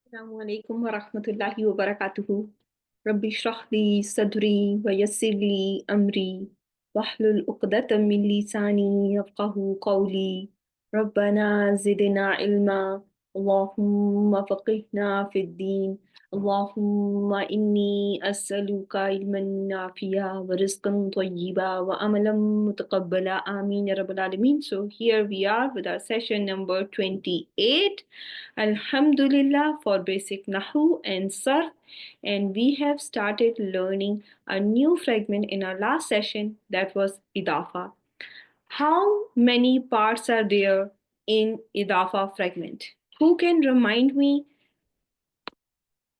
Assalamu alaikum wa rahmatullahi wa barakatuhu. Rabbi shrah li sadri wa yassir li amri wahlul uqdatam min lisani yafqahu qawli. Rabbana zidna ilma. Allahumma faqihna fid din. Allahumma inni as'aluka ilman nafi'a wa rizqan tayyiba wa amalan mutaqabbala. Ameen ya rabbal alameen. So here we are with our session number 28. Alhamdulillah for basic Nahw and Sarf, and we have started learning a new fragment in our last session, that was Idafa. How many parts are there in Idafa fragment? Who can remind me?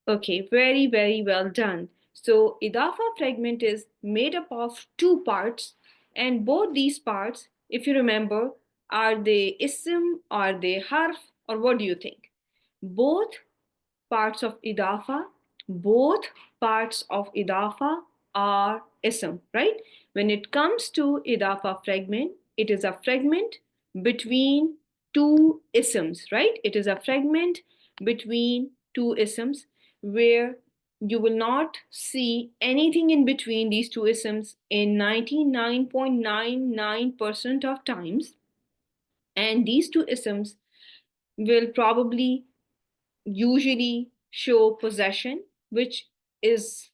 Okay, very, very well done. So Idafa fragment is made up of two parts, and both these parts, if you remember, are they ism, are they harf, or what do you think? Both parts of idafa, both parts of idafa are ism, right? When it comes to idafa fragment, it is a fragment between two isms, right? It is a fragment between two isms where you will not see anything in between these two isms in 99.99% of times. And these two isms will probably usually show possession, which is,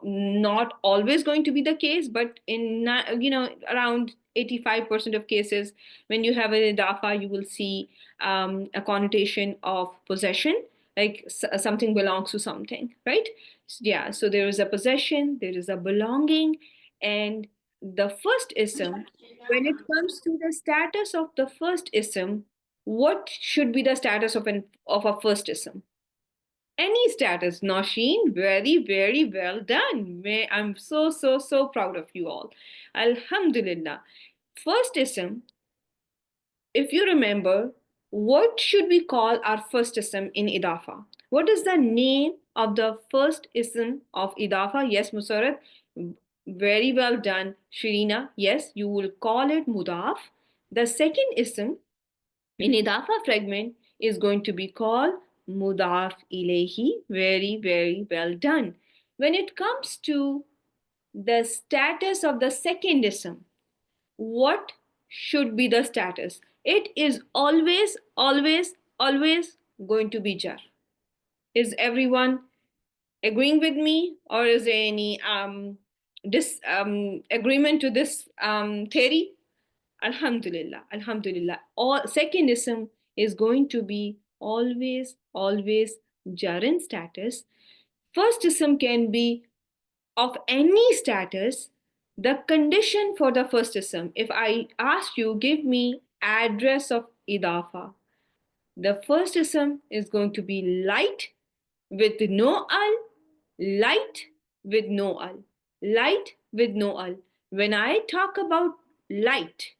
not always going to be the case, but in, around 85% of cases, when you have an idafa, you will see a connotation of possession, like something belongs to something, right? Yeah, so there is a possession, there is a belonging, and the first ism, when it comes to the status of the first ism, what should be the status of a first ism? Any status, Nausheen. Very, very well done. I'm so proud of you all. Alhamdulillah. First ism, if you remember, what should we call our first ism in Idafa? What is the name of the first ism of Idafa? Yes, Musarat. Very well done, Shirina. Yes, you will call it Mudaf. The second ism in Idafa fragment is going to be called Mudaf Ilehi. Very, very well done. When it comes to the status of the second ism, what should be the status? It is always, always, always going to be jar. Is everyone agreeing with me, or is there any agreement to this theory? Alhamdulillah, Alhamdulillah. All second ism is going to be always, always jaran status. First ism can be of any status. The condition for the first ism, if I ask you, give me address of idafa, the first ism is going to be light with no al, light with no al, light with no al. When I talk about light,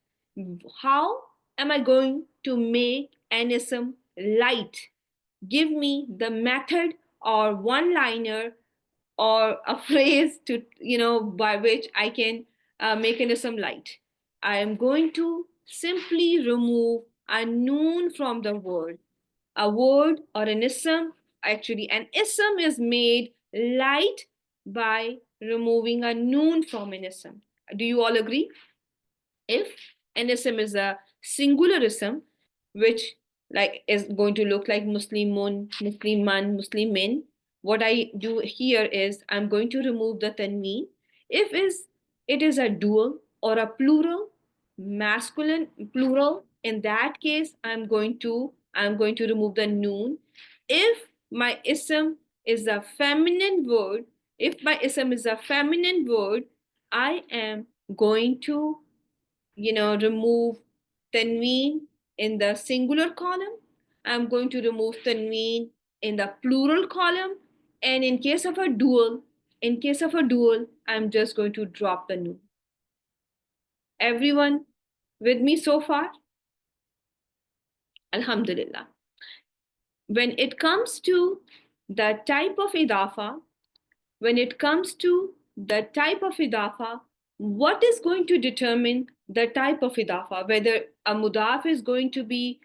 how am I going to make an ism light? Give me the method or one liner or a phrase to, by which I can make an ism light. I am going to simply remove a noon from the word. A word or an ism, actually an ism is made light by removing a noon from an ism. Do you all agree? If an ism is a singular ism, which like is going to look like Muslimun, Musliman, Muslimin, what I do here is I'm going to remove the tanween. If it is a dual or a plural, masculine plural, in that case I'm going to remove the noon. If my ism is a feminine word, if my ism is a feminine word, I am going to remove tanween in the singular column. I'm going to remove tanween in the plural column. And in case of a dual, I'm just going to drop the noon. Everyone with me so far? Alhamdulillah. When it comes to the type of idafa, what is going to determine the type of idafa, whether a mudaf is going to be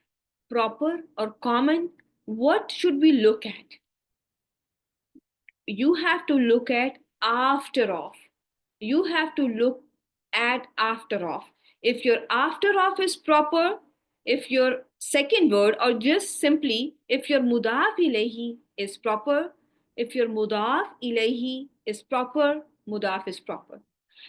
proper or common, what should we look at? You have to look at after off. You have to look at after off. If your after off is proper, if your second word, or just simply if your mudaf ilayhi is proper, if your mudaf ilayhi is proper, mudaf is proper.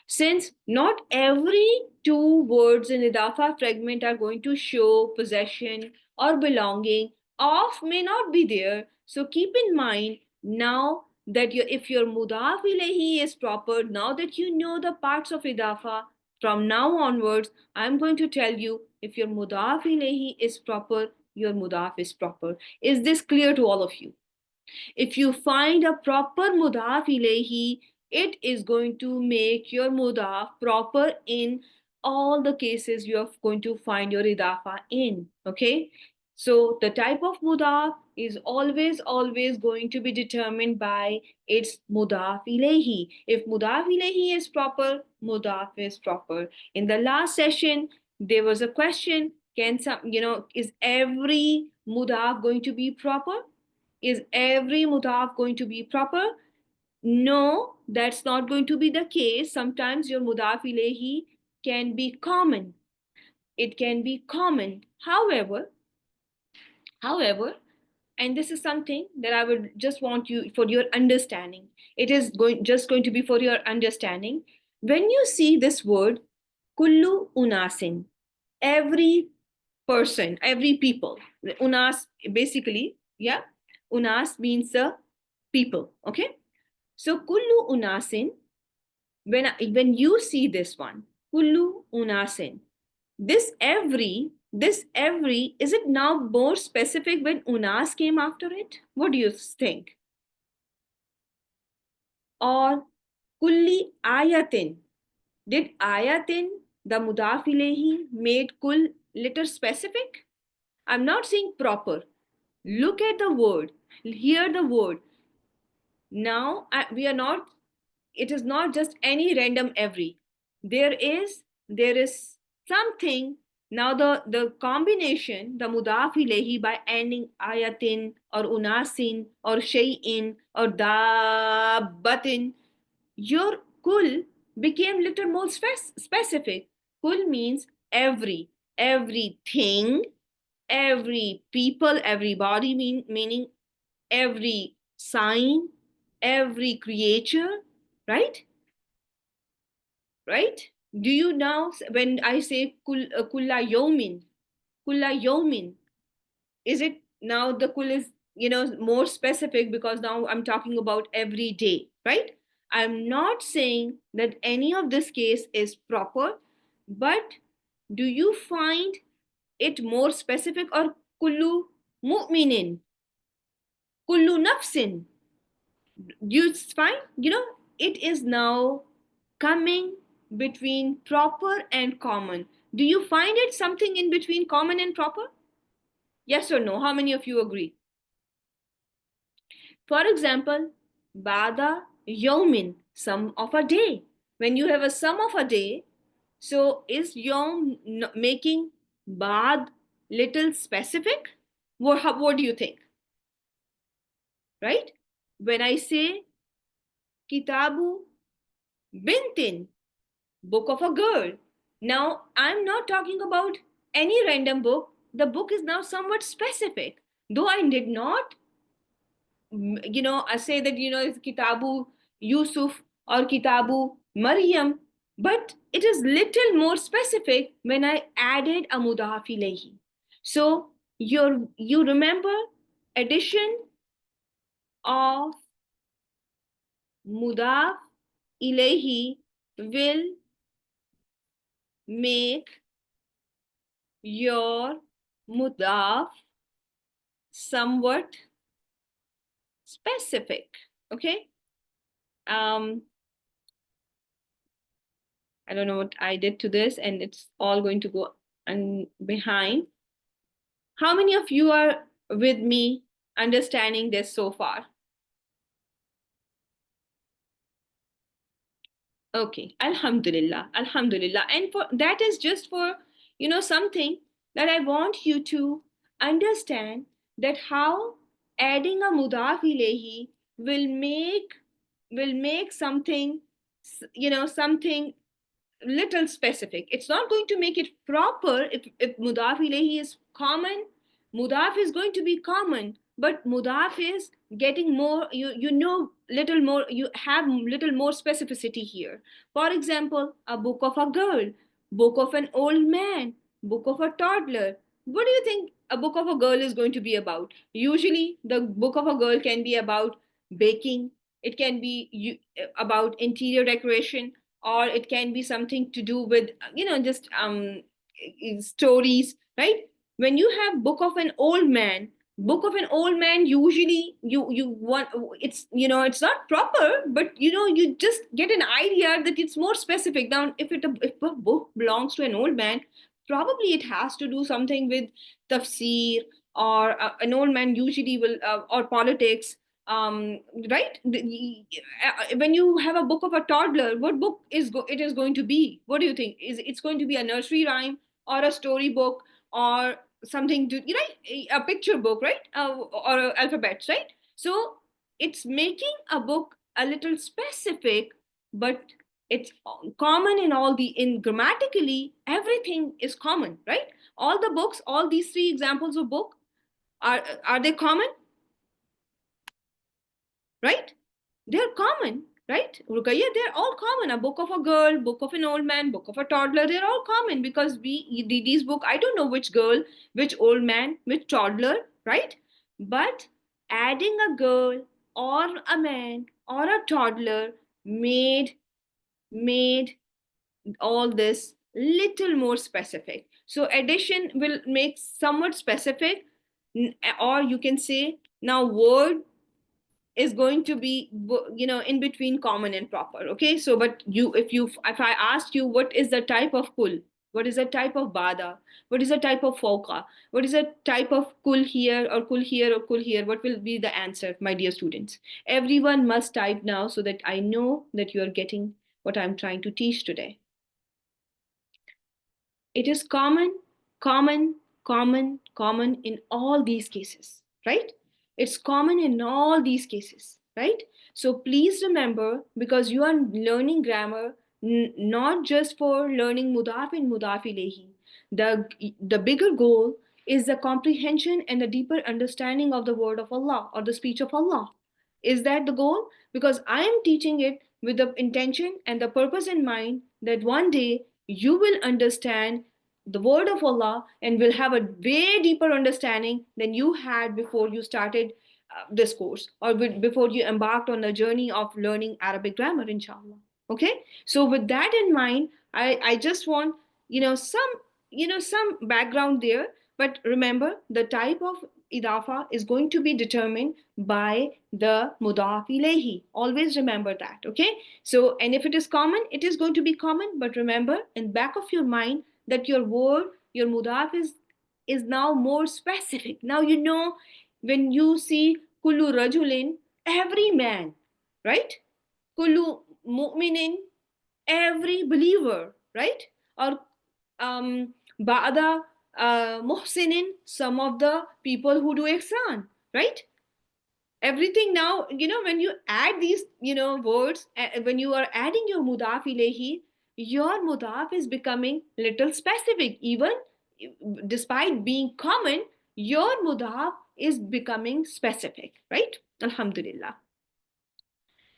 Since not every two words in idafa fragment are going to show possession or belonging, of may not be there. So keep in mind now that if your mudaf ilayhi is proper, now that you know the parts of idafa, from now onwards, I'm going to tell you if your mudaf ilayhi is proper, your mudaf is proper. Is this clear to all of you? If you find a proper mudaf ilayhi, it is going to make your mudaf proper in all the cases you are going to find your idafa in. Okay? So the type of mudaf is always going to be determined by its mudaf ilayhi. If mudaf ilayhi is proper, mudaf is proper. In the last session, there was a question, can some, is every mudaf going to be proper? Is every mudaf going to be proper? No, that's not going to be the case. Sometimes your mudaf ilayhi can be common. It can be common. However, and this is something that I would just want you for your understanding. It is going to be for your understanding. When you see this word, kullu unasin, every person, every people. Unas basically, yeah, unas means people. Okay, so kullu unasin. When you see this one, kullu unasin, this every, is it now more specific when unas came after it? What do you think? Or kulli ayatin, did ayatin, the mudaf ilayhi, made kul letter specific? I'm not saying proper. Look at the word, hear the word. Now we are not, it is not just any random every. There is something. Now the combination, the mudaf ilayhi, by ending ayatin or unasin or shay'in or dabbatin, your kul became little more specific. Kul means every, everything, every people, everybody, meaning every sign, every creature, right? Right? Do you now, when I say kulla yomin, is it now the kul is, more specific because now I'm talking about every day, right? I'm not saying that any of this case is proper, but do you find it more specific? Or kullu mu'minin, kullu nafsin, you find, it is now coming between proper and common. Do you find it something in between common and proper? Yes or no? How many of you agree? For example, bada yomin, sum of a day. When you have a sum of a day, so is yom making bad little specific? What do you think? Right? When I say kitabu bintin, book of a girl. Now, I'm not talking about any random book. The book is now somewhat specific. Though I did not, I say that, it's Kitabu Yusuf or Kitabu Maryam, but it is little more specific when I added a mudaf ilayhi. So, you remember addition of mudaf ilayhi will make your mudaf somewhat specific. Okay. I don't know what I did to this, and it's all going to go behind. How many of you are with me understanding this so far? Okay, Alhamdulillah, Alhamdulillah. And for that is just for, something that I want you to understand, that how adding a mudaf ilayhi will make something, something little specific. It's not going to make it proper. If mudaf ilayhi is common, mudaf is going to be common, but mudaf is getting more, little more, you have little more specificity here. For example, a book of a girl, book of an old man, book of a toddler. What do you think a book of a girl is going to be about? Usually the book of a girl can be about baking, it can be about interior decoration, or it can be something to do with just stories, right? When you have book of an old man, usually you want, it's not proper, but you just get an idea that it's more specific. Now if a book belongs to an old man, probably it has to do something with tafsir, or an old man usually will, or politics, um right. When you have a book of a toddler, what book it is going to be? What do you think? Is it's going to be a nursery rhyme, or a story book, or something to, a picture book, right? Or alphabets, right? So it's making a book a little specific, but it's common in all the, in grammatically everything is common, right? All the books, all these three examples of book, are they common, right? They're common, right? Rukaiya, they're all common. A book of a girl, book of an old man, book of a toddler, they're all common, because these book, I don't know which girl, which old man, which toddler, right? But adding a girl or a man or a toddler made all this little more specific. So addition will make somewhat specific, or you can say now word is going to be, in between common and proper. Okay, so but if I asked you what is the type of kul, what is the type of bada, what is the type of foka, what is the type of kul here or kul here or kul here, what will be the answer, my dear students? Everyone must type now, so that I know that you are getting what I'm trying to teach today. It is common, common, common, common in all these cases, right? It's common in all these cases, right? So please remember, because you are learning grammar, not just for learning mudaf and mudaf ilayhi. The bigger goal is the comprehension and the deeper understanding of the word of Allah or the speech of Allah. Is that the goal? Because I am teaching it with the intention and the purpose in mind that one day you will understand the word of Allah and will have a way deeper understanding than you had before you started this course, or before you embarked on the journey of learning Arabic grammar, inshallah. Okay, so with that in mind, I just want, some, some background there. But remember, the type of idafa is going to be determined by the mudaf ilayhi. Always remember that. Okay, so and if it is common, it is going to be common, but remember in back of your mind that your word, your mudaf is now more specific. Now when you see kullu rajulin, every man, right? Kullu mu'minin, every believer, right? Or ba'da muhsinin, some of the people who do ihsan, right? Everything now, when you add these, words, when you are adding your mudaf ilayhi, your mudaf is becoming little specific. Even despite being common, your mudaf is becoming specific, right? Alhamdulillah.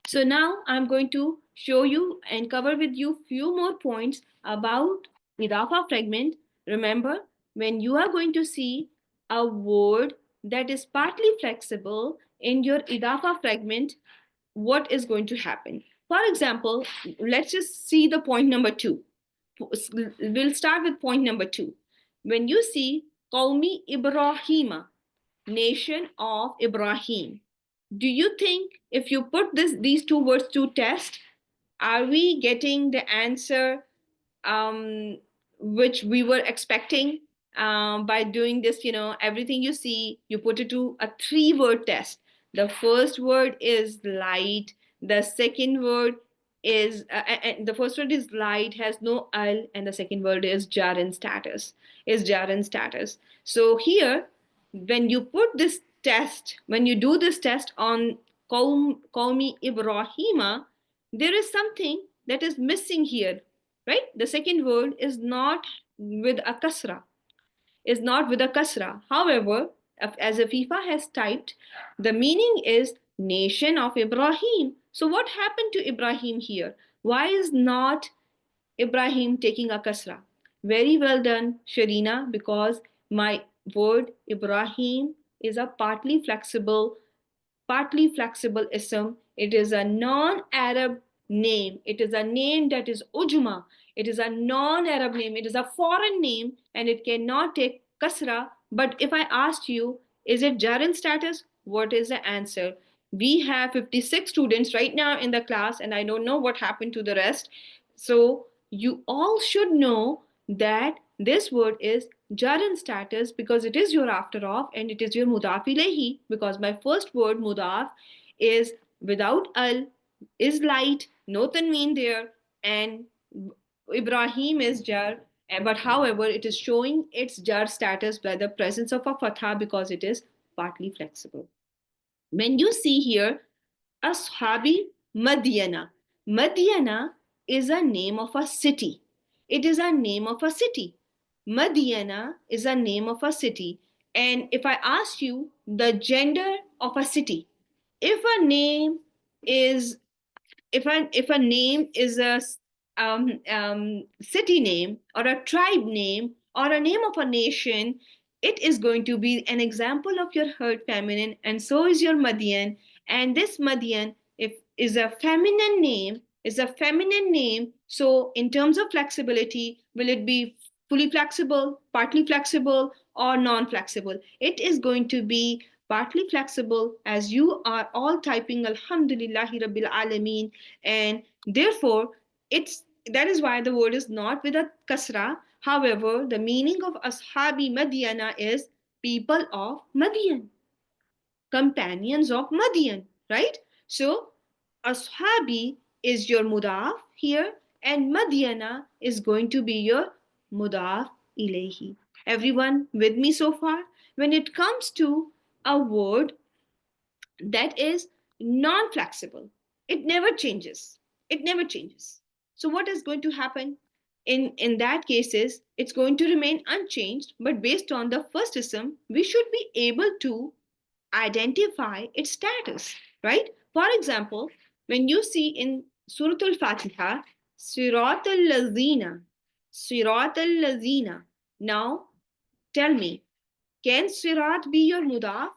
So now I'm going to show you and cover with you few more points about idafa fragment. Remember, when you are going to see a word that is partly flexible in your idafa fragment, what is going to happen? For example, let's just see the point number 2. We'll start with point number 2. When you see Qawmi Ibrahima, nation of Ibrahim, do you think if you put these two words to test, are we getting the answer which we were expecting by doing this? Everything you see, you put it to a 3-word test. The first word is light. The second word is the first word is light, has no al, and the second word is jarin status. So here when you put this test, when you do this test on Qawmi Ibrahima, there is something that is missing here, right? The second word is not with a kasra, is not with a kasra. However, as Afifa has typed, the meaning is nation of Ibrahim. So what happened to Ibrahim here? Why is not Ibrahim taking a kasra? Very well done, Sharina, because my word Ibrahim is a partly flexible ism. It is a non-Arab name. It is a name that is ujma. It is a non-Arab name. It is a foreign name and it cannot take kasra. But if I asked you, is it jar in status? What is the answer? We have 56 students right now in the class and I don't know what happened to the rest. So you all should know that this word is jar in status because it is your after off and it is your mudaf ilayhi because my first word mudaf is without al, is light, no tanween there, and Ibrahim is jar. But however, it is showing its jar status by the presence of a fatha because it is partly flexible. When you see here Ashabi Madiana. Madiana is a name of a city. It is a name of a city. Madiana is a name of a city. And if I ask you the gender of a city, if a name is if a name is a city name or a tribe name or a name of a nation, it is going to be an example of your herd feminine, and so is your Madian. And this Madian, if is a feminine name, is a feminine name. So in terms of flexibility, will it be fully flexible, partly flexible, or non-flexible? It is going to be partly flexible as you are all typing Alhamdulillahi Rabbil Alameen, and therefore it's that is why the word is not with a kasra. However, the meaning of Ashabi Madiana is people of Madian, companions of Madian, right? So Ashabi is your mudaf here, and Madiana is going to be your mudaf ilayhi. Everyone with me so far? When it comes to a word that is non-flexible, it never changes. It never changes. So what is going to happen in that case is it's going to remain unchanged, but based on the first ism, we should be able to identify its status, right? For example, when you see in Surah Al-Fatiha, Sirat al-Lazina, Sirat al-Lazina. Now, tell me, can Sirat be your mudaf?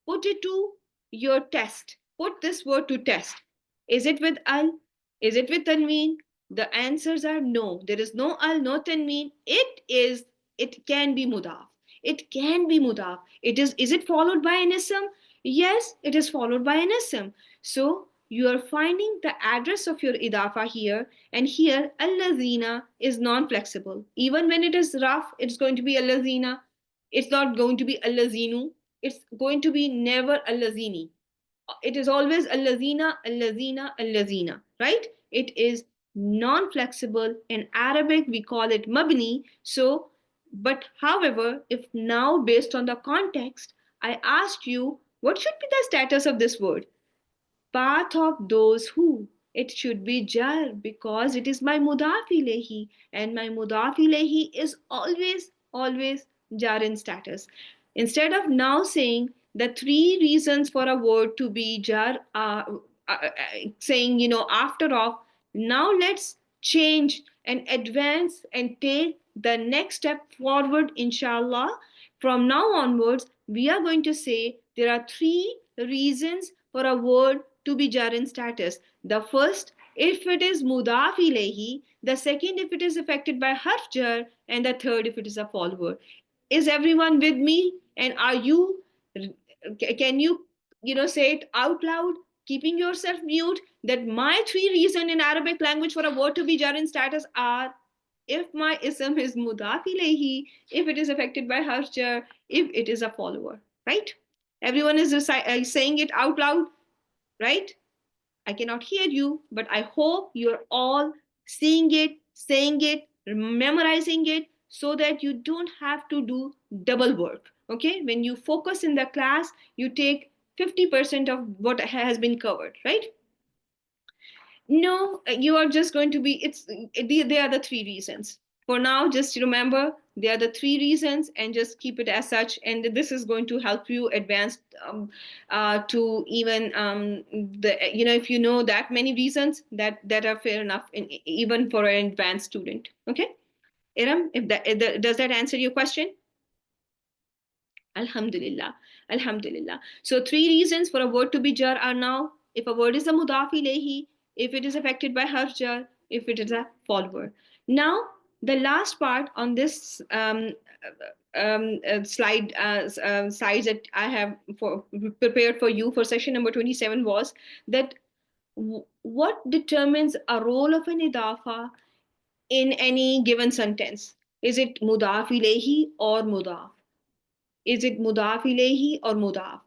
Put it to your test. Put this word to test. Is it with al? Is it with tanween? The answers are no. There is no al, no tanween. It can be mudaf. It can be mudaf. Is it followed by an ism? Yes, it is followed by an ism. So you are finding the address of your idafa here, and here al-lazina is non-flexible. Even when it is rough, it's going to be al-lazina. It's not going to be al-lazinu. It's going to be never al-lazini. It is always al-lazina, al-lazina, al-lazina, right? It is non-flexible. In Arabic, we call it mabni. So, but however, if now based on the context, I asked you, what should be the status of this word? Path of those who. It should be jar because it is my mudaf ilayhi, and my mudaf ilayhi is always jar in status. Instead of now saying the three reasons for a word to be jar, saying after off, now let's change and advance and take the next step forward, inshallah. From now onwards, we are going to say there are three reasons for a word to be jar in status. The first, if it is mudaf ilayhi. The second, if it is affected by harf jar. And the third, if it is a follower. Is everyone with me? And are you, can you, say it out loud, keeping yourself mute, that my three reasons in Arabic language for a word to be jar in status are if my ism is mudaf ilayhi, if it is affected by harf jar, if it is a follower, right? Everyone is saying it out loud, right? I cannot hear you, but I hope you're all seeing it, saying it, memorizing it, so that you don't have to do double work. Okay, when you focus in the class, you take 50% of what has been covered, right? No, you are just going to be, they are the three reasons. For now, just remember they are the three reasons and just keep it as such. And this is going to help you advance to even if you know that many reasons, that are fair enough even for an advanced student. Okay, Iram, does that answer your question? Alhamdulillah. Alhamdulillah. So three reasons for a word to be jar are now: if a word is a mudaf ilayhi, if it is affected by harf jar, if it is a follower. Now, the last part on this slides that I have prepared for you for session number 27 was that what determines a role of an idafa in any given sentence? Is it mudaf ilayhi or mudaf? Is it mudaf ilayhi or mudaf?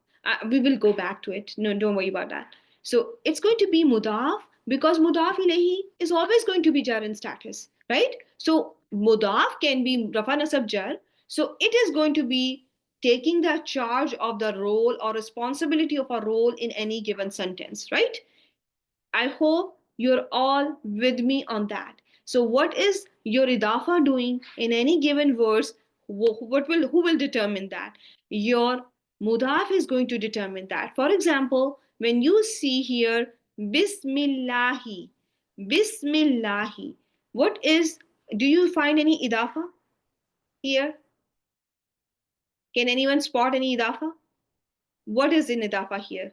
We will go back to it. No, don't worry about that. So it's going to be mudaf because mudaf ilayhi is always going to be jar in status, right? So mudaf can be rafa nasab jar. So it is going to be taking the charge of the role or responsibility of a role in any given sentence, right? I hope you're all with me on that. So, what is your idafa doing in any given verse? Who will determine that? Your mudaf is going to determine that. For example, when you see here Bismillahi, Bismillahi, what is? Do you find any idafa here? Can anyone spot any idafa? What is in idafa here?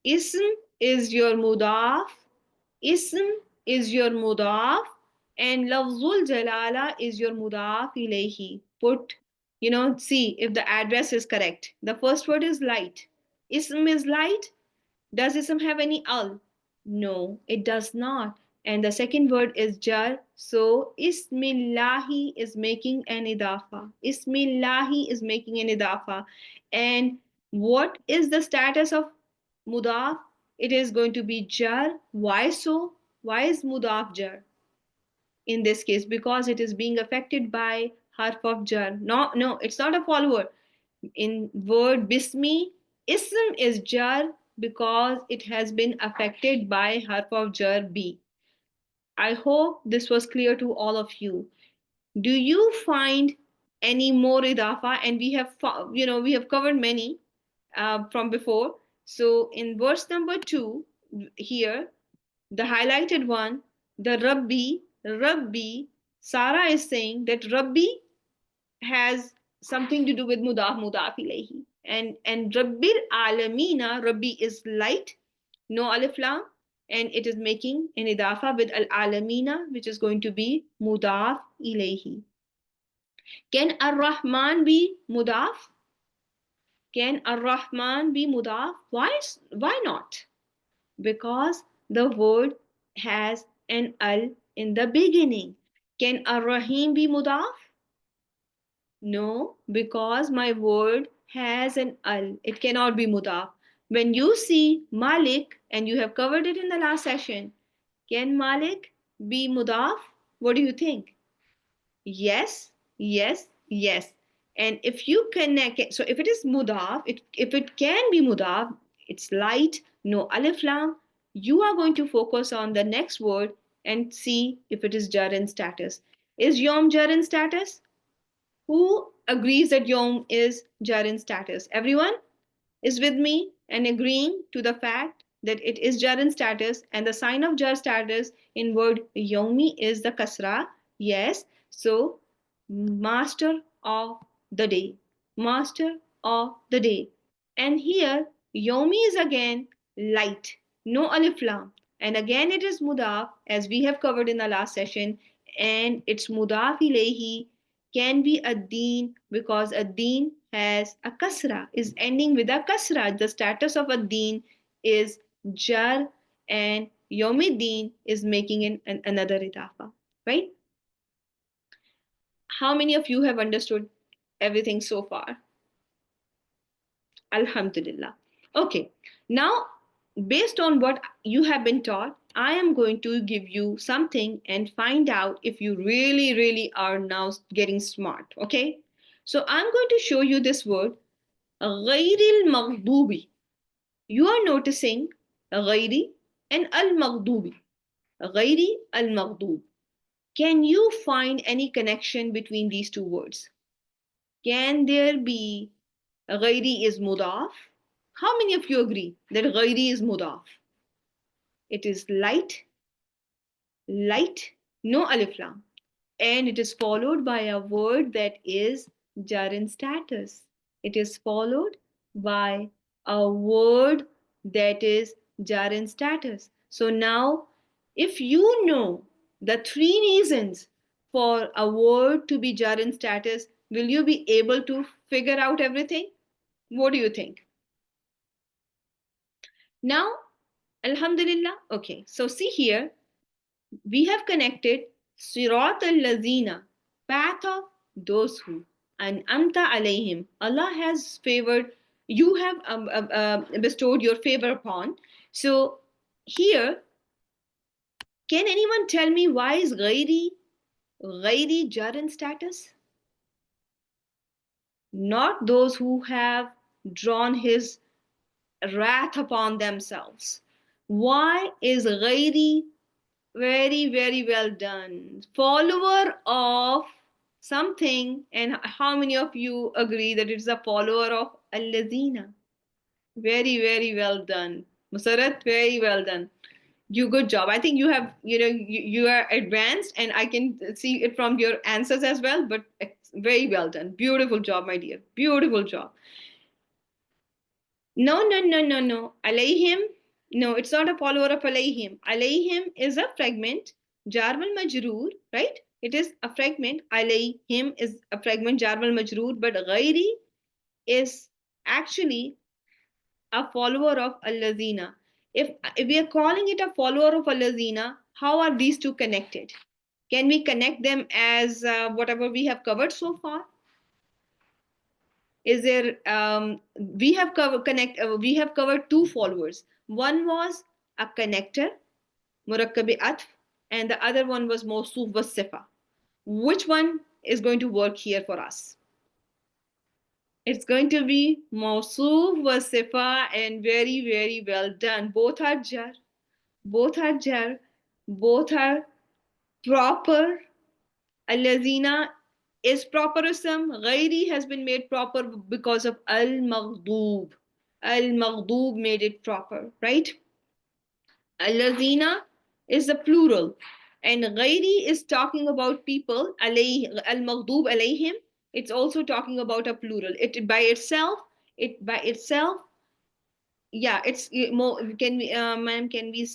Ism is your mudaf, ism is your mudaf, and lafzul jalala is your mudaf ilayhi. Put, see if the address is correct. The first word is light. Ism is light. Does ism have any al? No, it does not. And the second word is jar. So ismillahi is making an idafa. Ismillahi is making an idafa. And what is the status of mudaf? It is going to be jar. Why so? Why is mudaf jar? In this case, because it is being affected by harf of jar. No, it's not a follower. In word bismi, ism is jar because it has been affected by harf of jar b. I hope this was clear to all of you. Do you find any more idafa? And we have covered many from before. So in verse number 2 here, the highlighted one, the Rabbi, Sarah is saying that Rabbi has something to do with mudaf ilayhi. And Rabbil Alamina, Rabbi is light, no alif lam, and it is making an idafa with al alamina, which is going to be mudaf ilayhi. Can ar-Rahman be mudaf? Can ar-Rahman be mudaf? Why not? Because the word has an al in the beginning. Can ar-Rahim be mudaf? No, because my word has an al. It cannot be mudaf. When you see Malik, and you have covered it in the last session, can Malik be mudaf? What do you think? Yes, yes, yes. And if you connect it, so if it is mudaf, if it can be mudaf, it's light, no alif lam, you are going to focus on the next word and see if it is jar in status. Is yom jar in status? Who agrees that yom is jar in status? Everyone is with me and agreeing to the fact that it is jar in status, and the sign of jar status in word yomi is the kasra. Yes. So master of the day, master of the day. And here yomi is again light, no alif lam, and again it is mudaf as we have covered in the last session, and it's mudaf ilayhi can be a deen because a deen has a kasra, is ending with a kasra. The status of a deen is jar, and yomiddin is making another idafa, right? How many of you have understood everything so far? Alhamdulillah. Okay, now based on what you have been taught, I am going to give you something and find out if you really, really are now getting smart. Okay? So I'm going to show you this word, غير المغضوب. You are noticing غيري and المغضوب. غيري المغضوب. Can you find any connection between these two words? Can there be غيري is مضاف? How many of you agree that غيري is مضاف? It is light, no alif lam. And it is followed by a word that is jar in status. It is followed by a word that is jar in status. So now, if you know the three reasons for a word to be jar in status, will you be able to figure out everything? What do you think? Now, Alhamdulillah. Okay, so see here, we have connected Sirat al-Lazina, path of those who, and Amta alayhim. Allah has favored, you have bestowed your favor upon. So here, can anyone tell me why is ghairi jar in status? Not those who have drawn his wrath upon themselves. Why is ghairi? Very, very well done. Follower of something. And how many of you agree that it's a follower of Allazina? Very, very well done. Musarat, very well done. You good job. I think you have, you are advanced and I can see it from your answers as well, but very well done. Beautiful job, my dear. Beautiful job. No, no, no, no, no. Alayhim. No, it's not a follower of alayhim. Alayhim is a fragment. Jar wal majroor, right? It is a fragment. Alayhim is a fragment. Jar wal majroor. But ghairi is actually a follower of allazina. If we are calling it a follower of allazina, how are these two connected? Can we connect them as whatever we have covered so far? Is there we have covered two followers. One was a connector, murakkabi atf, and the other one was mawsuf was sifa. Which one is going to work here for us? It's going to be mawsuf was sifa, and very, very well done. Both are jar, both are jar, both are proper. Allazina is proper ism. Ghairi has been made proper because of al-maghdoob. Al-maghdoob made it proper, right? Allazina is the plural. And ghairi is talking about people. Al-maghdoob alayhim. It's also talking about a plural. It by itself, yeah, it's more. Can we ma'am, can we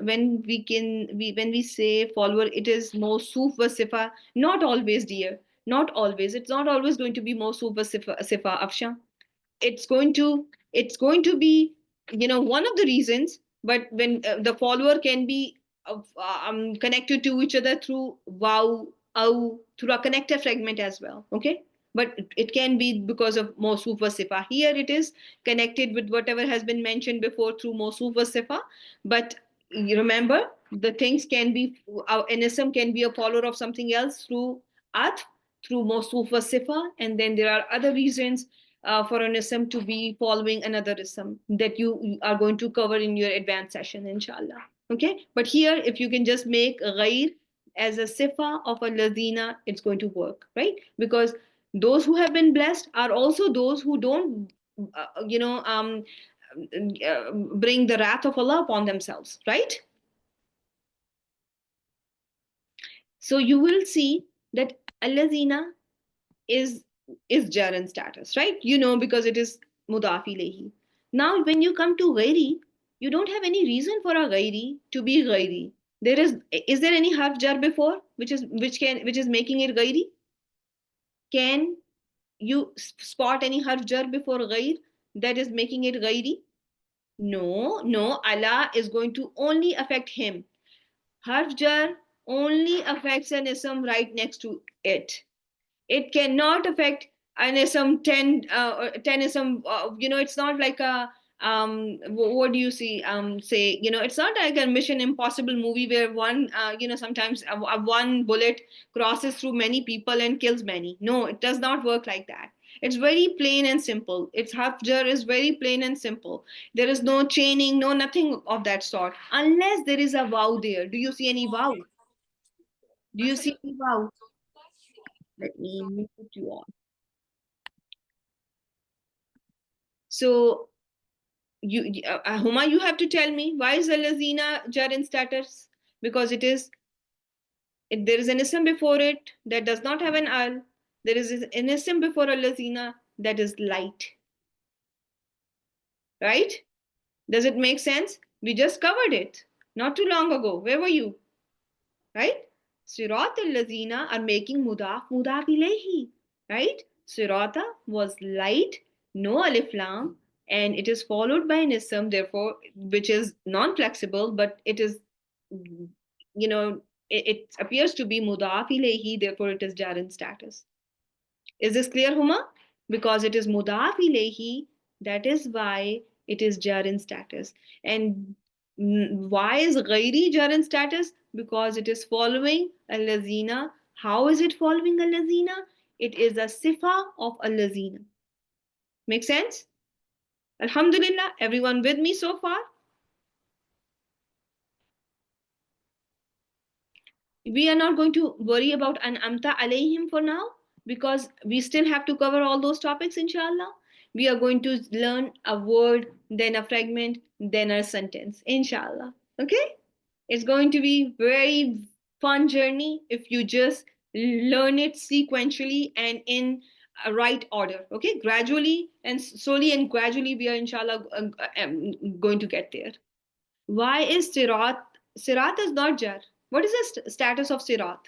when we say follower, it is mawsuf wa sifa. Not always, dear, not always. It's not always going to be mawsuf wa sifa, Afsha. It's going to be, one of the reasons. But when the follower can be connected to each other through wow, through a connector fragment as well. Okay, but it can be because of mawsuf wa sifa. Here it is connected with whatever has been mentioned before through mawsuf wa sifa. But you remember, the things can be, an ism can be a follower of something else through at, through mawsuf wa sifa, and then there are other reasons for an ism to be following another ism that you are going to cover in your advanced session, inshallah. Okay, but here if you can just make ghair as a sifa of a ladina, it's going to work, right? Because those who have been blessed are also those who don't bring the wrath of Allah upon themselves, right? So you will see that allazina is jar in status, right? Because it is mudaf ilayhi. Now when you come to ghairi, you don't have any reason for a ghairi to be ghairi. Is there any harf jar before which is making it ghairi? Can you spot any harf jar before ghair that is making it ghairi? No, Allah is going to only affect him. Harf jar only affects an ism right next to it. It cannot affect an ism 10 ism. It's not like what do you see? Say, it's not like a Mission Impossible movie where one, sometimes one bullet crosses through many people and kills many. No, it does not work like that. It's very plain and simple. Its hafjar is very plain and simple. There is no chaining, no nothing of that sort, unless there is a vow there. Do you see any vow? Do you see any vow? Let me put you on. So Huma, you have to tell me why is alazina jar in status? Because there is an ism before it that does not have an al. There is an ism before alazina that is light. Right? Does it make sense? We just covered it not too long ago. Where were you? Right? Sirat al-lazina are making mudaf ilayhi. Right? Sirata was light, no alif lam, and it is followed by an ism, therefore, which is non-flexible, but it is, it appears to be mudaf ilayhi, therefore it is jar in status. Is this clear, Huma? Because it is mudaf ilayhi, that is why it is jar in status. And why is ghairi jar in status? Because it is following al-lazina. How is it following al-lazina? It is a sifa of al-lazina. Make sense? Alhamdulillah, everyone with me so far? We are not going to worry about an amta alayhim for now because we still have to cover all those topics, inshallah. We are going to learn a word, then a fragment, then a sentence, inshallah. Okay? It's going to be very fun journey if you just learn it sequentially and in a right order. Okay? Gradually and slowly and gradually we are inshallah going to get there. Why is sirat? Sirat is not jar. What is the status of sirat?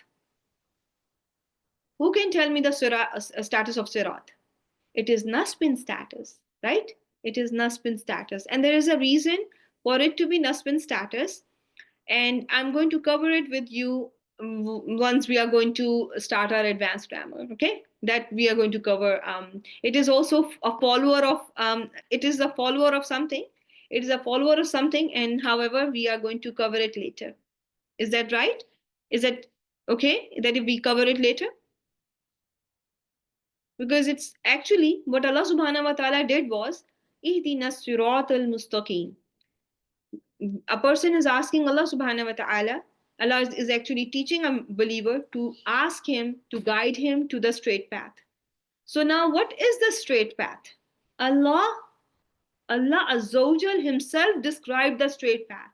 Who can tell me the status of sirat? It is nasbin status, right? It is nasbin status. And there is a reason for it to be nasbin status. And I'm going to cover it with you once we are going to start our advanced grammar, okay? That we are going to cover. It is also a follower of, it is a follower of something. It is a follower of something, and however, we are going to cover it later. Is that right? Is that okay that if we cover it later? Because it's actually what Allah subhanahu wa ta'ala did was, Ihdina sirat al-mustaqim. A person is asking Allah subhanahu wa ta'ala, Allah is actually teaching a believer to ask him to guide him to the straight path. So now what is the straight path? Allah Azza wa Jal himself described the straight path.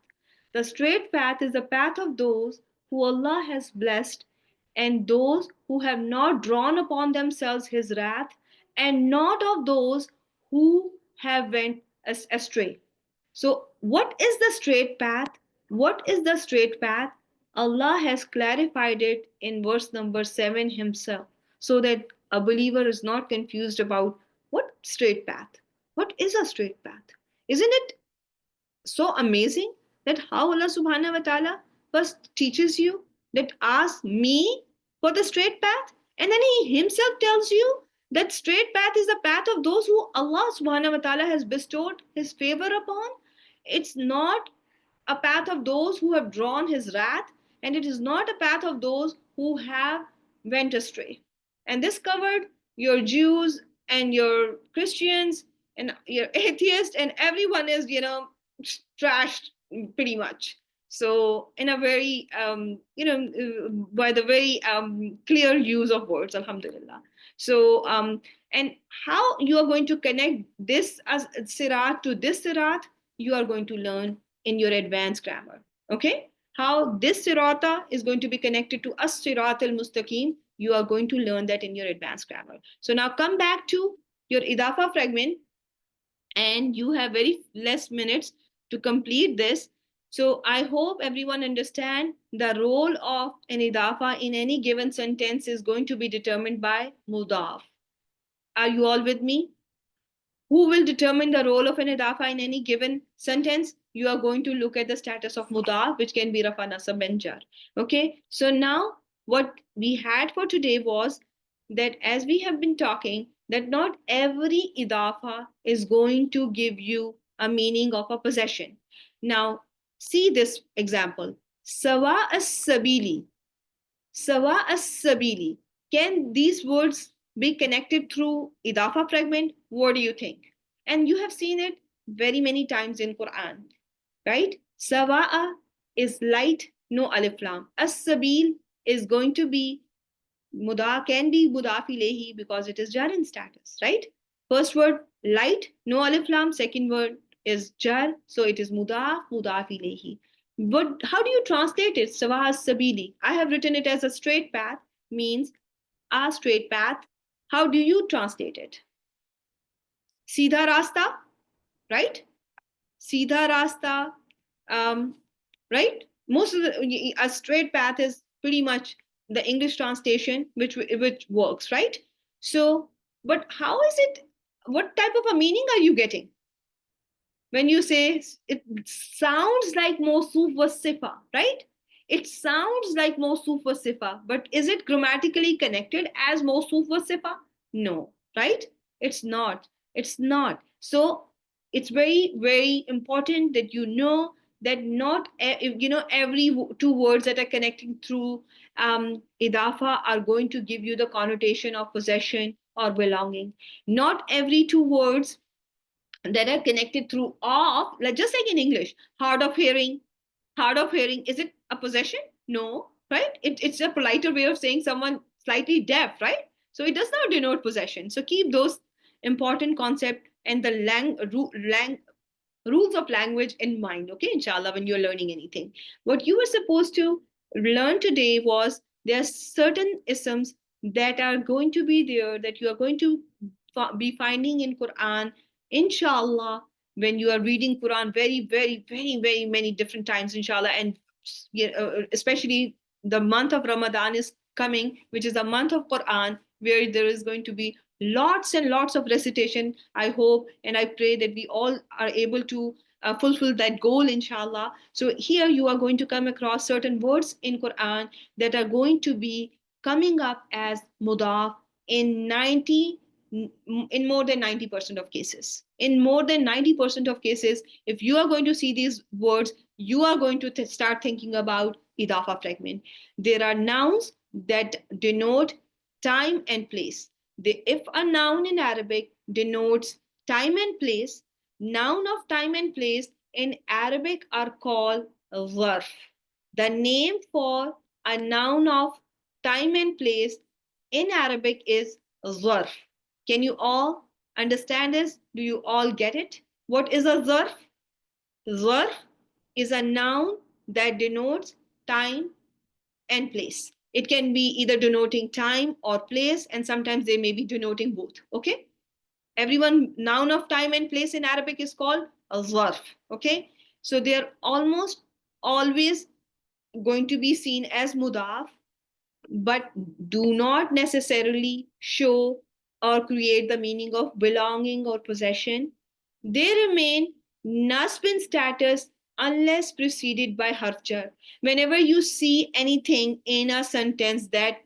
The straight path is the path of those who Allah has blessed and those who have not drawn upon themselves his wrath, and not of those who have went astray. So, what is the straight path? What is the straight path? Allah has clarified it in verse number 7 himself, so that a believer is not confused about what straight path. What is a straight path? Isn't it so amazing that how Allah subhanahu wa ta'ala first teaches you that ask me for the straight path, and then he himself tells you that straight path is the path of those who Allah subhanahu wa ta'ala has bestowed his favor upon. It's not a path of those who have drawn his wrath, and it is not a path of those who have went astray. And this covered your Jews and your Christians and your atheists, and everyone is, trashed pretty much. So, in a very, by the very clear use of words, alhamdulillah. So, and how you are going to connect this as sirat to this sirat, you are going to learn in your advanced grammar. Okay? How this sirata is going to be connected to as sirat al mustaqim, you are going to learn that in your advanced grammar. So now come back to your idafa fragment, and you have very less minutes to complete this. So I hope everyone understand the role of an idafa in any given sentence is going to be determined by mudaf. Are you all with me? Who will determine the role of an idafa in any given sentence? You are going to look at the status of mudaf, which can be rafa, nasab, and jar. Okay, so now what we had for today was that as we have been talking, that not every idafa is going to give you a meaning of a possession. Now, see this example. Sawa as-sabili. Sawa as-sabili. Can these words be connected through idafa fragment? What do you think? And you have seen it very many times in Quran, right? Sawa'a is light, no alif lam. As-sabil is going to be can be mudaf ilayhi because it is jar in status, right? First word light, no alif lam. Second word is jar, so it is mudaf ilayhi. But how do you translate it? Sawa sabili. I have written it as a straight path, means a straight path. How do you translate it? Seedha rasta, right? Seedha rasta, um, right? Most of a straight path is pretty much the English translation, which works, right? So, but how is it? What type of a meaning are you getting when you say it sounds like Mosuf was Sifa, right? It sounds like Mosuf was Sifa, but is it grammatically connected as Mosuf was Sifa? No, right? It's not. It's not. So it's very, very important that you know that not every two words that are connecting through idafa are going to give you the connotation of possession or belonging. Not every two words that are connected through of, like just like in English, hard of hearing. Hard of hearing, is it a possession? No, right? It's a politer way of saying someone slightly deaf, right? So it does not denote possession. So keep those important concept and the rules of language in mind, okay, inshallah, when you're learning anything. What you were supposed to learn today was there are certain isms that are going to be there that you are going to be finding in Quran, inshallah, when you are reading Quran very, very, very, very many different times, inshallah, and especially the month of Ramadan is coming, which is a month of Quran, where there is going to be lots and lots of recitation. I hope and I pray that we all are able to fulfill that goal, inshallah. So here you are going to come across certain words in Quran that are going to be coming up as mudaf in 90 in more than 90% of cases. In more than 90% of cases, if you are going to see these words, you are going to start thinking about idafa fragment. There are nouns that denote time and place. If a noun in Arabic denotes time and place, noun of time and place in Arabic are called zarf. The name for a noun of time and place in Arabic is zarf. Can you all understand this? Do you all get it? What is a zarf? Zarf is a noun that denotes time and place. It can be either denoting time or place, and sometimes they may be denoting both. Okay? Everyone, noun of time and place in Arabic is called a zarf. Okay? So they're almost always going to be seen as mudaf, but do not necessarily show or create the meaning of belonging or possession. They remain nasb in status unless preceded by harf jar. Whenever you see anything in a sentence that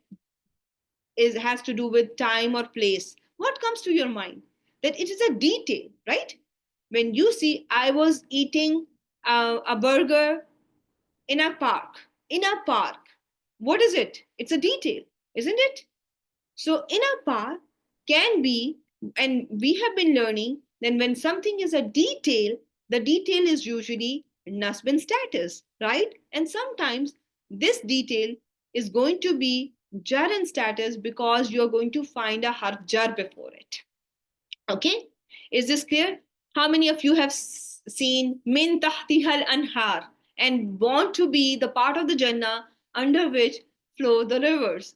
has to do with time or place, what comes to your mind? That it is a detail, right? When you see, I was eating a burger in a park. In a park. What is it? It's a detail, isn't it? So in a park can be, and we have been learning, then when something is a detail, the detail is usually nasb status, right? And sometimes this detail is going to be jar in status because you're going to find a harf jar before it. Okay? Is this clear? How many of you have seen min tahtihal anhar and want to be the part of the Jannah under which flow the rivers?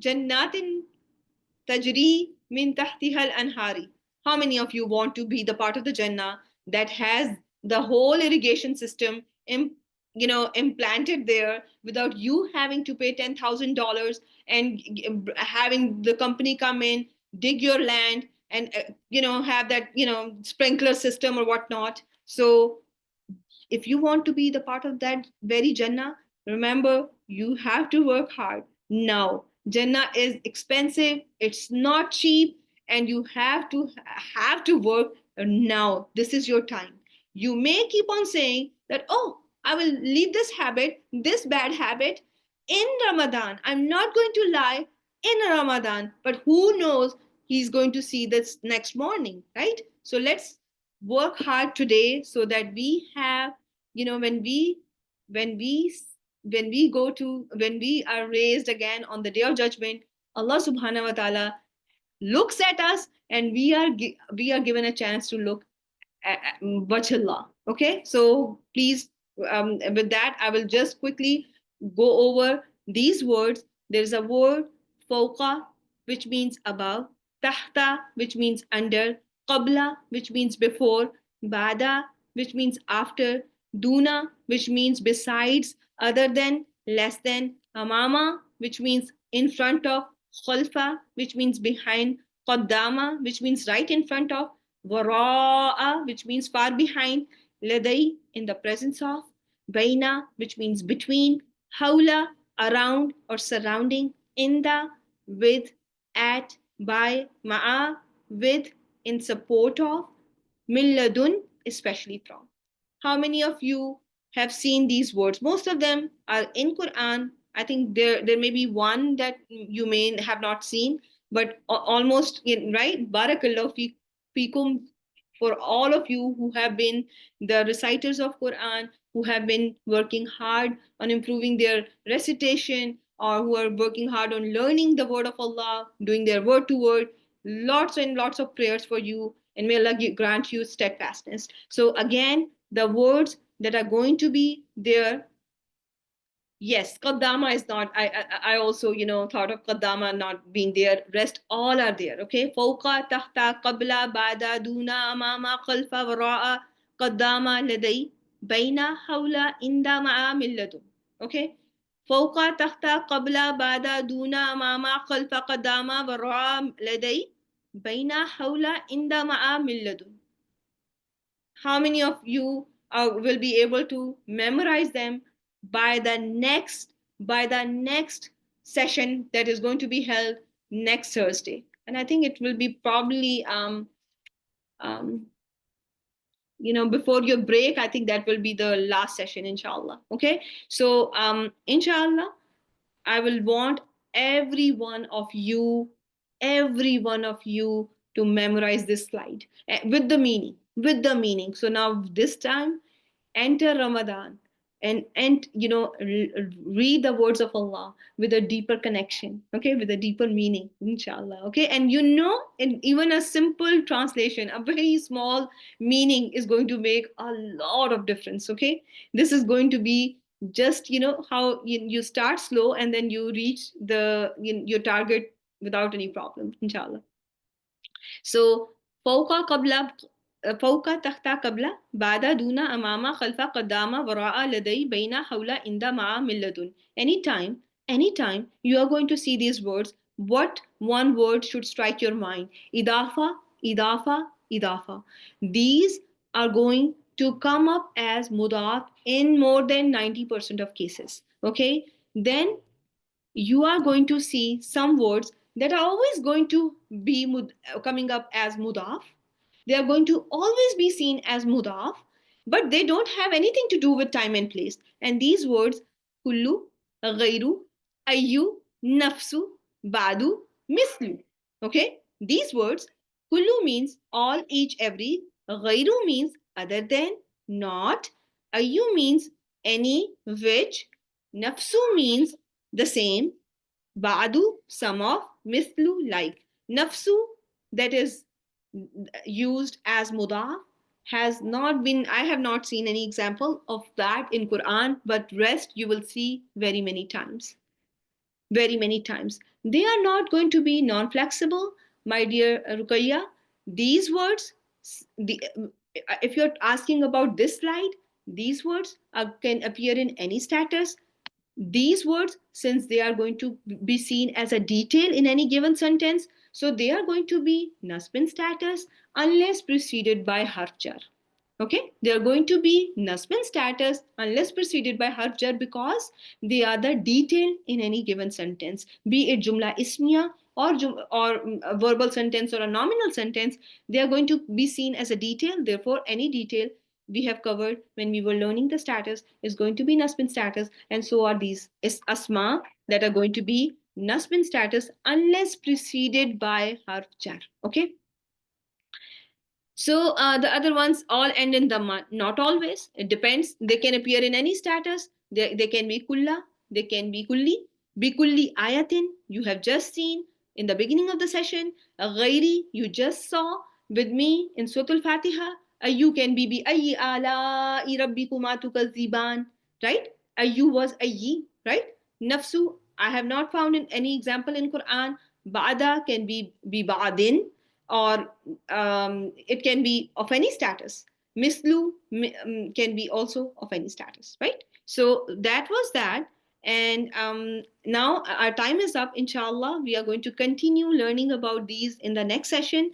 Jannatin tajri min tahtihal anhari. How many of you want to be the part of the Jannah that has the whole irrigation system implanted there without you having to pay $10,000 and having the company come in, dig your land, and have that sprinkler system or whatnot. So if you want to be the part of that very Jannah, remember you have to work hard now. Jannah is expensive, it's not cheap, and you have to work now. This is your time. You may keep on saying that, oh, I will leave this habit, this bad habit in Ramadan. I'm not going to lie in Ramadan, but who knows, he's going to see this next morning, right? So let's work hard today so that we have, when we when we are raised again on the day of judgment, Allah subhanahu wa ta'ala looks at us, and we are given a chance to look Bachelor. Okay, so please, with that, I will just quickly go over these words. There's a word fawqa, which means above, tahta, which means under, qabla, which means before, bada, which means after, duna, which means besides, other than, less than, amama, which means in front of, khalfa, which means behind, qaddama, which means right in front of, wara'a, which means far behind, ladai, in the presence of, baina, which means between, hawla, around or surrounding, inda, with, at, by, ma'a, with, in support of, min ladun, especially from. How many of you have seen these words? Most of them are in Quran. I think there may be one that you may have not seen, but almost in, right. Barakallah fikum, for all of you who have been the reciters of Quran, who have been working hard on improving their recitation, or who are working hard on learning the word of Allah, doing their word to word. Lots and lots of prayers for you, and may Allah grant you steadfastness. So again, the words that are going to be there. Yes, Qaddama is not. I also thought of Qaddama not being there. Rest all are there. Okay, Fawqa, Tahta, Qabla, Bada, Duna, Amama, Khalfa, Wara'a, Qaddama, Ladai, Baina, Hawla, Inda, Ma'a, Milladun. Okay, Fawqa, Tahta, Qabla, Bada, Duna, Amama, Khalfa, Qaddama, Wara'a, Ladai, Baina, Hawla, Inda, Ma'a, Milladun. How many of you will be able to memorize them by the next session that is going to be held next Thursday? And I think it will be probably um, before your break. I think that will be the last session, inshallah. Okay, so inshallah, I will want every one of you to memorize this slide with the meaning, So now this time, enter Ramadan, and read the words of Allah with a deeper connection, okay, with a deeper meaning, inshallah. Okay, and even a simple translation, a very small meaning, is going to make a lot of difference. Okay, this is going to be just how you start slow and then you reach your target without any problem, inshallah. So فوق قبل فوق تحت قبل بعد دون أمام خلف قدام وراء لدي بين حول عند مع من لدن. Anytime you are going to see these words, what one word should strike your mind? Idafa, idafa, idafa. These are going to come up as mudaf in more than 90% of cases. Okay, then you are going to see some words that are always going to be coming up as mudaf. They are going to always be seen as mudaf, but they don't have anything to do with time and place. And these words, kullu, ghairu, ayyu, nafsu, badu, mislu. Okay, these words, kullu means all, each, every, ghairu means other than, not, ayyu means any, which, nafsu means the same, ba'du, some of, mislu, like. Nafsu, that is used as mudaf, I have not seen any example of that in Quran, but rest you will see very many times. Very many times. They are not going to be non-flexible, my dear Ruqayya. These words, if you're asking about this slide, these words can appear in any status. These words, since they are going to be seen as a detail in any given sentence, so they are going to be nasb status unless preceded by harf jar. Okay, they are going to be nasb status unless preceded by harf jar, because they are the detail in any given sentence, be it jumla ismiya or a verbal sentence or a nominal sentence. They are going to be seen as a detail. Therefore, any detail we have covered when we were learning the status is going to be nasbin status, and so are these asma that are going to be nasbin status unless preceded by harf jar. Okay. So the other ones all end in dhamma. Not always. It depends. They can appear in any status. They can be kulla. They can be kulli. Bikulli ayatin. You have just seen in the beginning of the session. Ghairi. You just saw with me in Surah Al-Fatiha. Ayyu can be bi ayyi ala rabbikuma tukazziban. Right? Ayyu was ayyi. Right? Nafsu. I have not found in any example in Quran. Ba'da can be ba'din, or it can be of any status. Mislu can be also of any status, right? So that was that. And now our time is up. Inshallah, we are going to continue learning about these in the next session.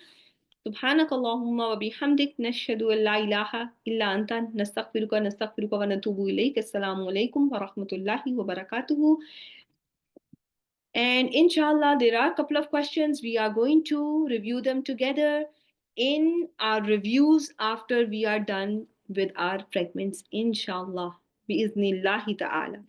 سبحانك اللهم وبحمدك نشهد أن لا إله إلا أنت نستغفرك ونتوب إليك. السلام عليكم ورحمة الله وبركاته. And inshallah, there are a couple of questions. We are going to review them together in our reviews after we are done with our fragments. Inshallah. Biiznillahi ta'ala.